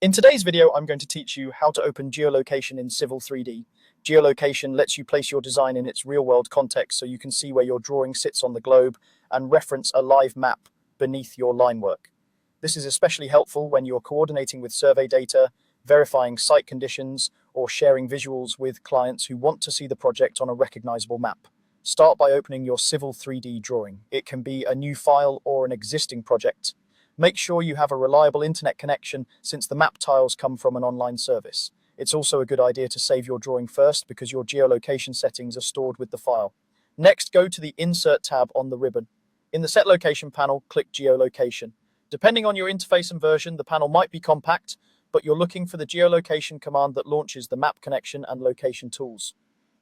In today's video, I'm going to teach you how to open geolocation in Civil 3D. Geolocation lets you place your design in its real-world context so you can see where your drawing sits on the globe and reference a live map beneath your line work. This is especially helpful when you're coordinating with survey data, verifying site conditions, or sharing visuals with clients who want to see the project on a recognizable map. Start by opening your Civil 3D drawing. It can be a new file or an existing project. Make sure you have a reliable internet connection since the map tiles come from an online service. It's also a good idea to save your drawing first because your geolocation settings are stored with the file. Next, go to the Insert tab on the ribbon. In the Set Location panel, click Geolocation. Depending on your interface and version, the panel might be compact, but you're looking for the geolocation command that launches the map connection and location tools.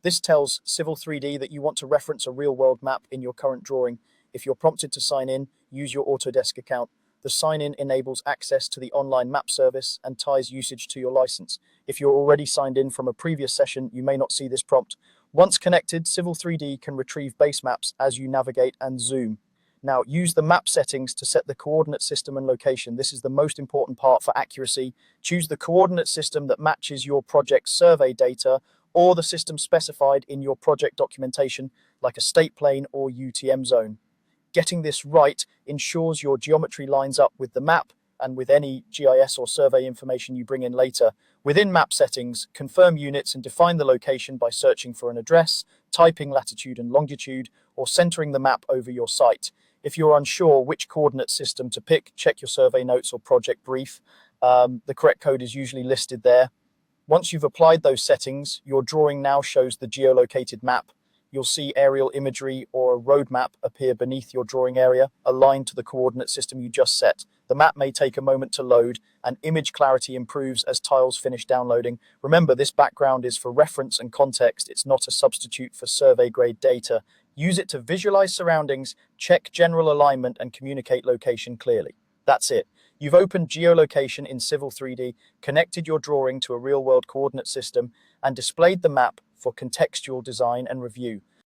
This tells Civil 3D that you want to reference a real-world map in your current drawing. If you're prompted to sign in, use your Autodesk account. The sign-in enables access to the online map service and ties usage to your license. If you're already signed in from a previous session, you may not see this prompt. Once connected, Civil 3D can retrieve base maps as you navigate and zoom. Now, use the map settings to set the coordinate system and location. This is the most important part for accuracy. Choose the coordinate system that matches your project survey data or the system specified in your project documentation, like a state plane or UTM zone. Getting this right ensures your geometry lines up with the map and with any GIS or survey information you bring in later. Within map settings, confirm units and define the location by searching for an address, typing latitude and longitude, or centering the map over your site. If you're unsure which coordinate system to pick, check your survey notes or project brief. The correct code is usually listed there. Once you've applied those settings, your drawing now shows the geolocated map. You'll see aerial imagery or a road map appear beneath your drawing area, aligned to the coordinate system you just set. The map may take a moment to load, and image clarity improves as tiles finish downloading. Remember, this background is for reference and context. It's not a substitute for survey-grade data. Use it to visualize surroundings, check general alignment, and communicate location clearly. That's it. You've opened geolocation in Civil 3D, connected your drawing to a real-world coordinate system, and displayed the map for contextual design and review.